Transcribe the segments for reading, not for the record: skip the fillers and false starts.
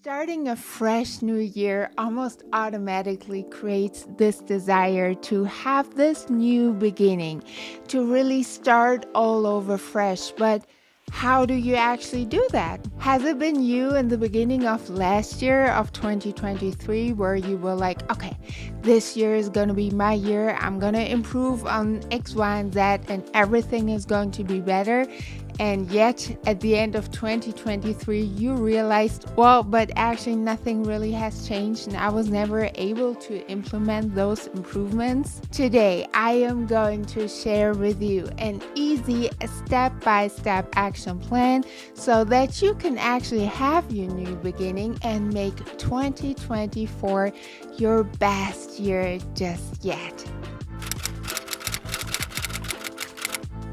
Starting a fresh new year almost automatically creates this desire to have this new beginning, to really start all over fresh. But how do you actually do that? Has it been you in the beginning of last year of 2023 where you were like, okay, this year is going to be my year. I'm going to improve on X, Y, and Z and everything is going to be better. And yet, at the end of 2023, you realized, well, but actually nothing really has changed and I was never able to implement those improvements. Today, I am going to share with you an easy step-by-step action plan so that you can actually have your new beginning and make 2024 your best year just yet.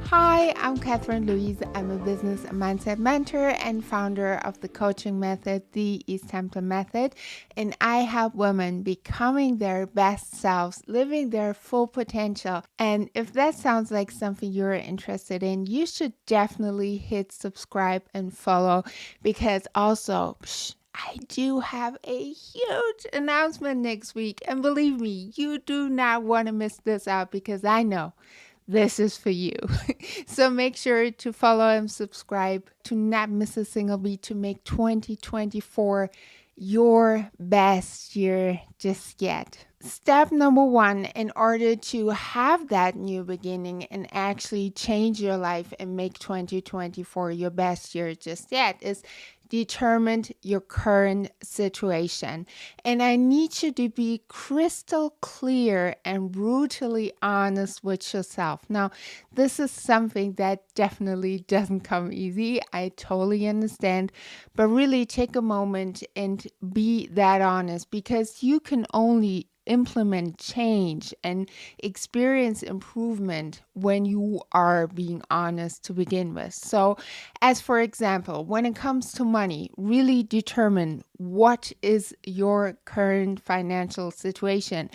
Hi, I'm Catherine Louise. I'm a business and mindset mentor and founder of the coaching method, the East Template Method, and I help women becoming their best selves, living their full potential. And if that sounds like something you're interested in, you should definitely hit subscribe and follow, because also, I do have a huge announcement next week. And believe me, you do not want to miss this out, because I know this is for you. So make sure to follow and subscribe to not miss a single beat, to make 2024 your best year just yet. Step number one, in order to have that new beginning and actually change your life and make 2024 your best year just yet, is determine your current situation. And I need you to be crystal clear and brutally honest with yourself. Now, this is something that definitely doesn't come easy. I totally understand. But really take a moment and be that honest, because you can only implement change and experience improvement when you are being honest to begin with. So, as for example, when it comes to money, really determine what is your current financial situation.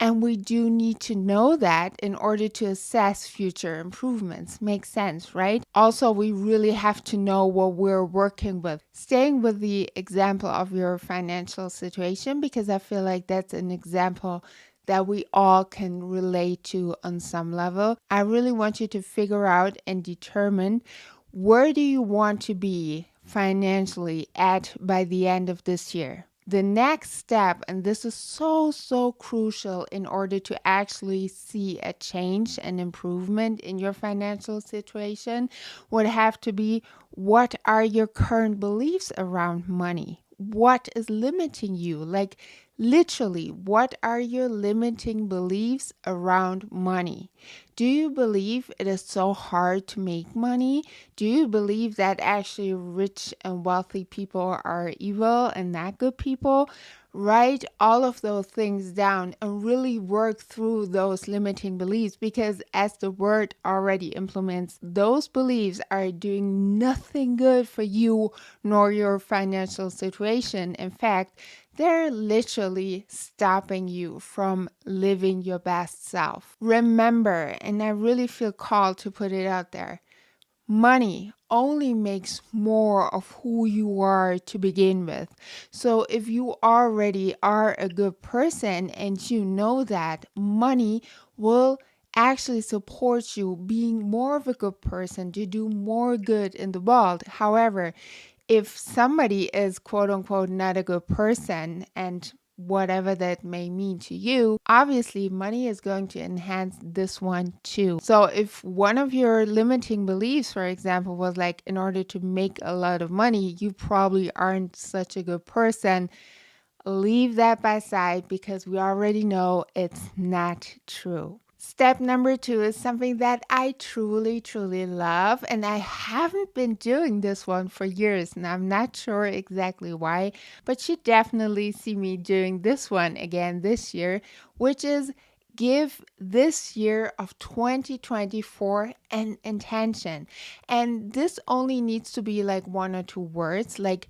And we do need to know that in order to assess future improvements. Makes sense, right? Also, we really have to know what we're working with. Staying with the example of your financial situation, because I feel like that's an example that we all can relate to on some level. I really want you to figure out and determine, where do you want to be financially at by the end of this year? The next step, and this is so crucial in order to actually see a change and improvement in your financial situation, would have to be, what are your current beliefs around money? What is limiting you? Like, literally, what are your limiting beliefs around money? Do you believe it is so hard to make money? Do you believe that actually rich and wealthy people are evil and not good people? Write all of those things down and really work through those limiting beliefs, because as the word already implements, those beliefs are doing nothing good for you nor your financial situation. In fact, they're literally stopping you from living your best self. Remember, and I really feel called to put it out there, money only makes more of who you are to begin with. So if you already are a good person and you know that, money will actually support you being more of a good person, to do more good in the world. However, if somebody is quote unquote not a good person, and whatever that may mean to you, obviously money is going to enhance this one too. So if one of your limiting beliefs, for example, was like, in order to make a lot of money, you probably aren't such a good person, leave that by side, because we already know it's not true. Step number 2 is something that I truly love, and I haven't been doing this one for years, and I'm not sure exactly why, but you definitely see me doing this one again this year, which is give this year of 2024 an intention. And this only needs to be like 1 or 2 words, like,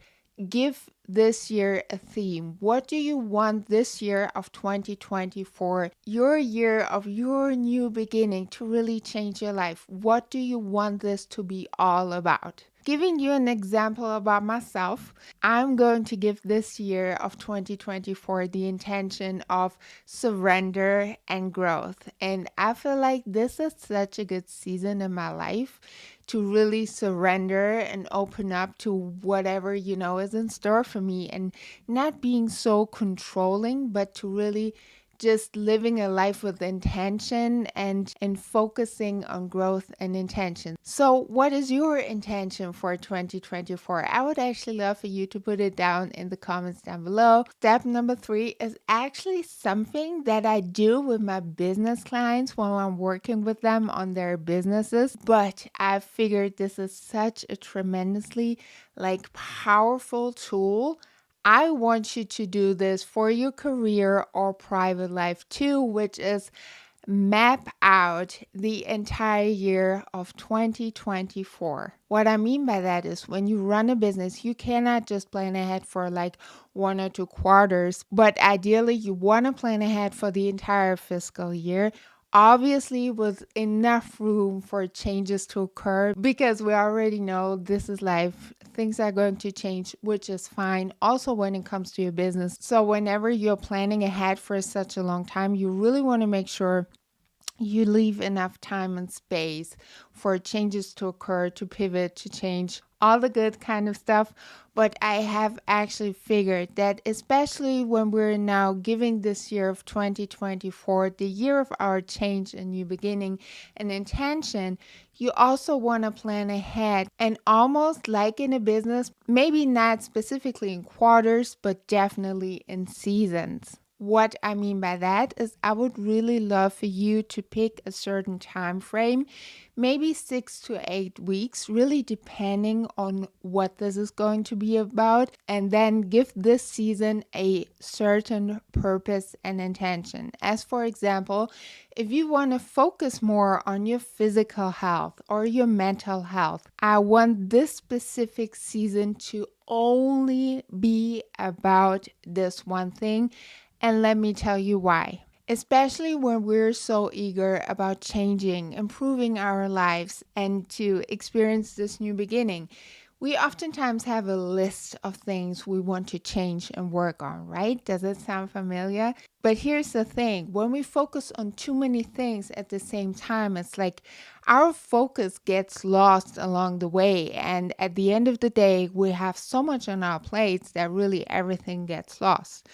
give this year a theme. What do you want this year of 2024, your year of your new beginning, to really change your life? What do you want this to be all about? giving you an example about myself, I'm going to give this year of 2024 the intention of surrender and growth. And I feel like this is such a good season in my life to really surrender and open up to whatever, is in store for me, and not being so controlling, but to really just living a life with intention and focusing on growth and intention. So what is your intention for 2024? I would actually love for you to put it down in the comments down below. Step number 3 is actually something that I do with my business clients when I'm working with them on their businesses, but I figured this is such a tremendously powerful tool. I want you to do this for your career or private life too, which is map out the entire year of 2024. What I mean by that is when you run a business, you cannot just plan ahead for 1 or 2 quarters, but ideally you want to plan ahead for the entire fiscal year. Obviously, with enough room for changes to occur, because we already know this is life. Things are going to change, which is fine. Also, when it comes to your business. So whenever you're planning ahead for such a long time, you really want to make sure you leave enough time and space for changes to occur, to pivot, to change, all the good kind of stuff. But I have actually figured that especially when we're now giving this year of 2024, the year of our change and new beginning and intention, you also want to plan ahead, and almost like in a business, maybe not specifically in quarters, but definitely in seasons. What I mean by that is I would really love for you to pick a certain time frame, maybe 6 to 8 weeks, really depending on what this is going to be about, and then give this season a certain purpose and intention. As for example, if you want to focus more on your physical health or your mental health, I want this specific season to only be about this one thing. And let me tell you why. Especially when we're so eager about changing, improving our lives, and to experience this new beginning, we oftentimes have a list of things we want to change and work on, right? Does it sound familiar? But here's the thing. When we focus on too many things at the same time, it's like our focus gets lost along the way. And at the end of the day, we have so much on our plates that really everything gets lost.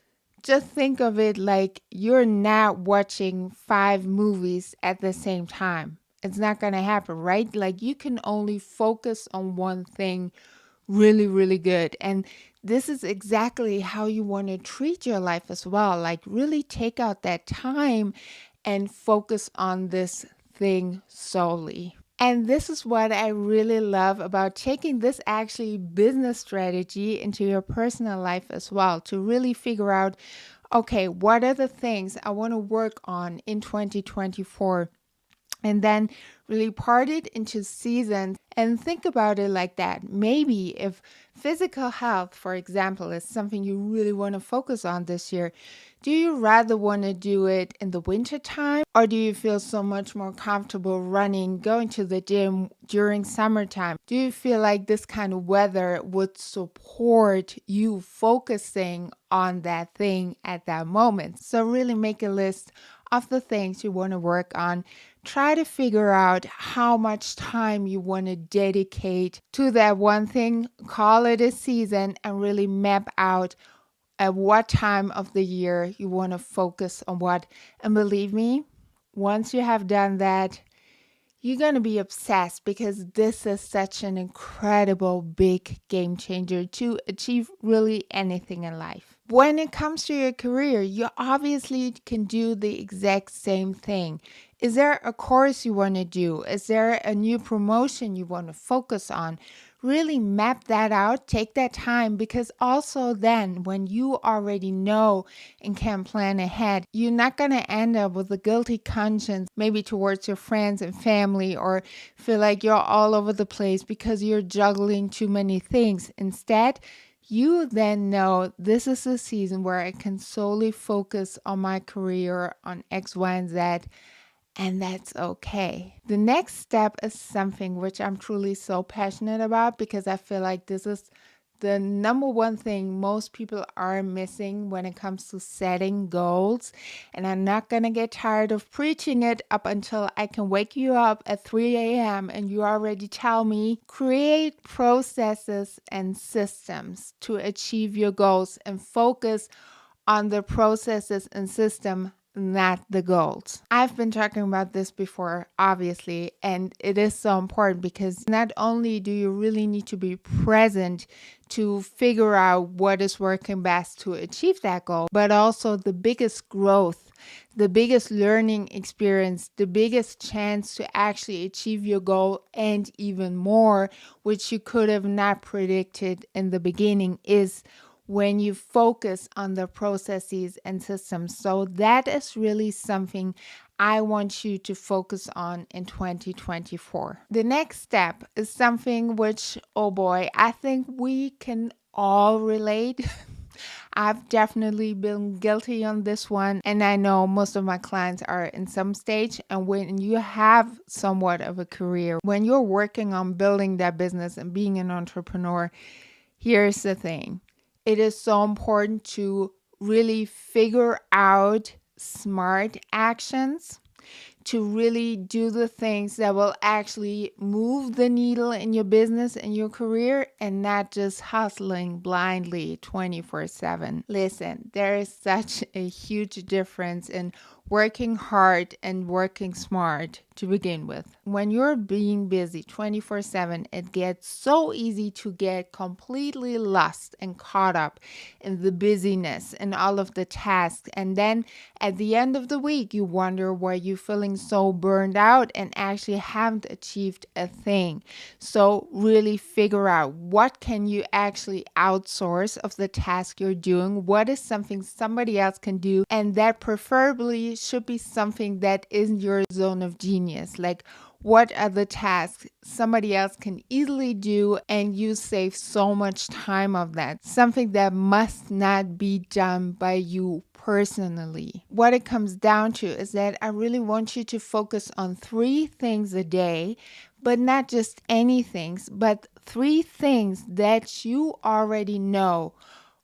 Just think of it like you're not watching 5 movies at the same time. It's not going to happen, right? Like you can only focus on one thing really, really good. And this is exactly how you want to treat your life as well. Like really take out that time and focus on this thing solely. And this is what I really love about taking this actually business strategy into your personal life as well, to really figure out, okay, what are the things I want to work on in 2024? And then really part it into seasons and think about it like that. Maybe if physical health, for example, is something you really want to focus on this year, do you rather want to do it in the winter time, or do you feel so much more comfortable running, going to the gym during summertime? Do you feel like this kind of weather would support you focusing on that thing at that moment? So really make a list of the things you want to work on. Try to figure out how much time you want to dedicate to that one thing, call it a season, and really map out at what time of the year you want to focus on what. And believe me, once you have done that, you're going to be obsessed, because this is such an incredible big game changer to achieve really anything in life. When it comes to your career, you obviously can do the exact same thing. Is there a course you want to do? Is there a new promotion you want to focus on? Really map that out, take that time, because also then when you already know and can plan ahead, you're not going to end up with a guilty conscience, maybe towards your friends and family, or feel like you're all over the place because you're juggling too many things. Instead, you then know this is a season where I can solely focus on my career, on X, Y, and Z, and that's okay. The next step is something which I'm truly so passionate about because I feel like this is the number one thing most people are missing when it comes to setting goals. And I'm not going to get tired of preaching it up until I can wake you up at 3 a.m. and you already tell me, create processes and systems to achieve your goals and focus on the processes and system, not the goals. I've been talking about this before, obviously, and it is so important because not only do you really need to be present to figure out what is working best to achieve that goal, but also the biggest growth, the biggest learning experience, the biggest chance to actually achieve your goal and even more, which you could have not predicted in the beginning, is when you focus on the processes and systems. So that is really something I want you to focus on in 2024. The next step is something which, oh boy, I think we can all relate. I've definitely been guilty on this one, and I know most of my clients are in some stage. And when you have somewhat of a career, when you're working on building that business and being an entrepreneur, here's the thing. It is so important to really figure out smart actions, to really do the things that will actually move the needle in your business and your career, and not just hustling blindly 24/7. Listen, there is such a huge difference in working hard and working smart to begin with. When you're being busy 24/7, it gets so easy to get completely lost and caught up in the busyness and all of the tasks. And then at the end of the week, you wonder why you're feeling so burned out and actually haven't achieved a thing. So really figure out what can you actually outsource of the task you're doing, what is something somebody else can do, and that preferably should be something that is your zone of genius. Like, what are the tasks somebody else can easily do and you save so much time of that? Something that must not be done by you personally. What it comes down to is that I really want you to focus on 3 things a day, but not just any things, but 3 things that you already know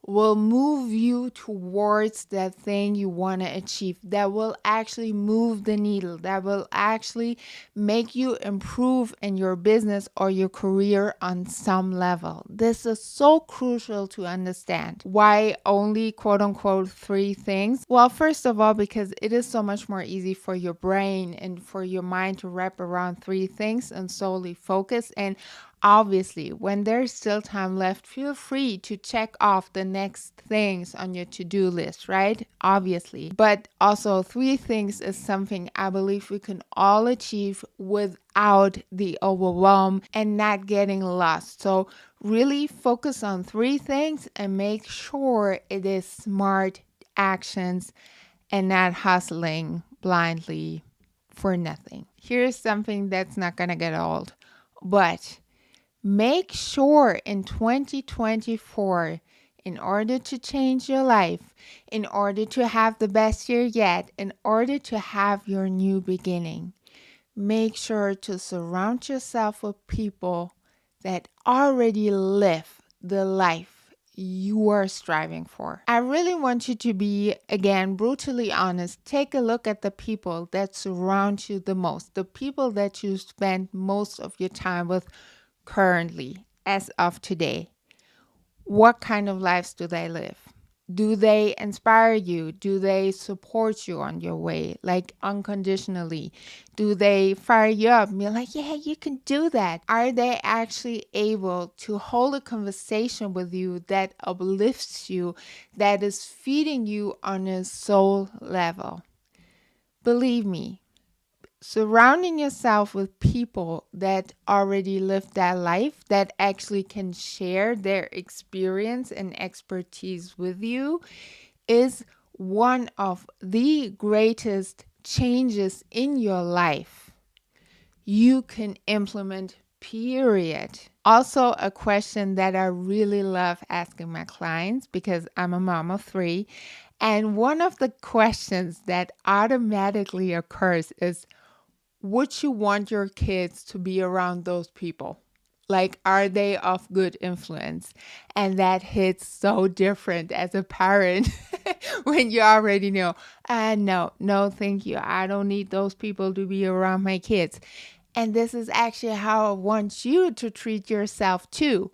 will move you towards that thing you want to achieve, that will actually move the needle, that will actually make you improve in your business or your career on some level. This is so crucial to understand. Why only quote unquote 3 things? Well, first of all, because it is so much more easy for your brain and for your mind to wrap around 3 things and solely focus. And obviously, when there's still time left, feel free to check off the next things on your to-do list, right? Obviously. But also 3 things is something I believe we can all achieve without the overwhelm and not getting lost. So really focus on 3 things and make sure it is smart actions and not hustling blindly for nothing. Here's something that's not going to get old, but make sure in 2024, in order to change your life, in order to have the best year yet, in order to have your new beginning, make sure to surround yourself with people that already live the life you are striving for. I really want you to be, again, brutally honest. Take a look at the people that surround you the most, the people that you spend most of your time with currently, as of today. What kind of lives do they live? Do they inspire you? Do they support you on your way, like unconditionally? Do they fire you up and be like, yeah, you can do that? Are they actually able to hold a conversation with you that uplifts you, that is feeding you on a soul level? Believe me, surrounding yourself with people that already live that life, that actually can share their experience and expertise with you, is one of the greatest changes in your life you can implement, period. Also, a question that I really love asking my clients, because I'm a mom of 3, and one of the questions that automatically occurs is, would you want your kids to be around those people? Like, are they of good influence? And that hits so different as a parent when you already know, no, thank you. I don't need those people to be around my kids. And this is actually how I want you to treat yourself too.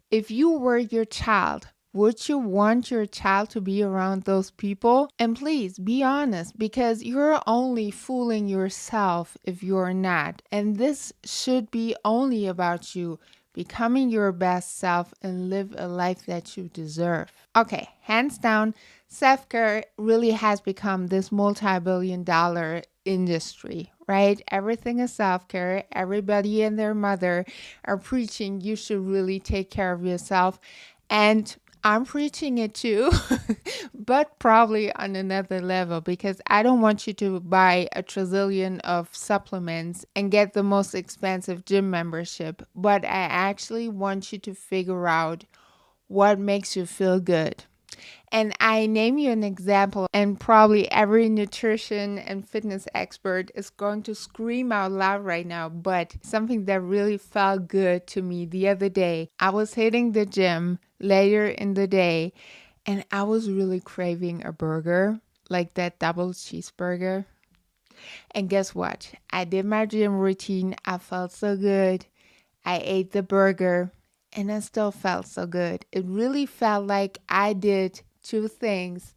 If you were your child, would you want your child to be around those people? And please be honest, because you're only fooling yourself if you're not. And this should be only about you becoming your best self and live a life that you deserve. Okay, hands down, self-care really has become this multi-billion-dollar industry, right? Everything is self-care. Everybody and their mother are preaching you should really take care of yourself. And I'm preaching it too, but probably on another level, because I don't want you to buy a trillion of supplements and get the most expensive gym membership, but I actually want you to figure out what makes you feel good. And I name you an example, and probably every nutrition and fitness expert is going to scream out loud right now, but something that really felt good to me the other day. I was hitting the gym later in the day, and I was really craving a burger, like that double cheeseburger. And guess what? I did my gym routine. I felt so good. I ate the burger, and I still felt so good. It really felt like I did two things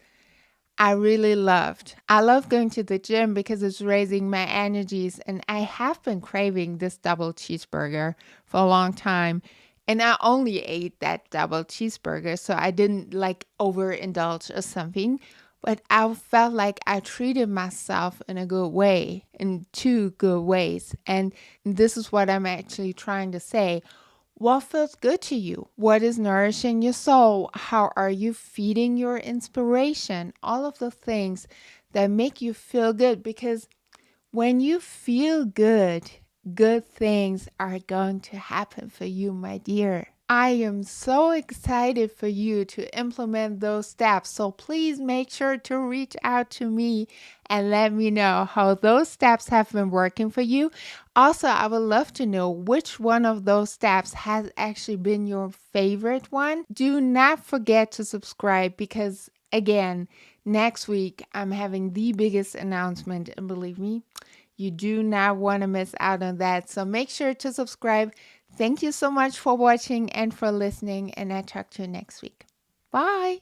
I really loved. I love going to the gym because it's raising my energies, and I have been craving this double cheeseburger for a long time. And I only ate that double cheeseburger, so I didn't like overindulge or something. But I felt like I treated myself in a good way, in two good ways. And this is what I'm actually trying to say. What feels good to you? What is nourishing your soul? How are you feeding your inspiration? All of the things that make you feel good, because when you feel good, good things are going to happen for you, my dear. I am so excited for you to implement those steps. So please make sure to reach out to me and let me know how those steps have been working for you. Also, I would love to know which one of those steps has actually been your favorite one. Do not forget to subscribe, because again, next week I'm having the biggest announcement, and believe me, you do not want to miss out on that. So make sure to subscribe. Thank you so much for watching and for listening, and I'll talk to you next week. Bye.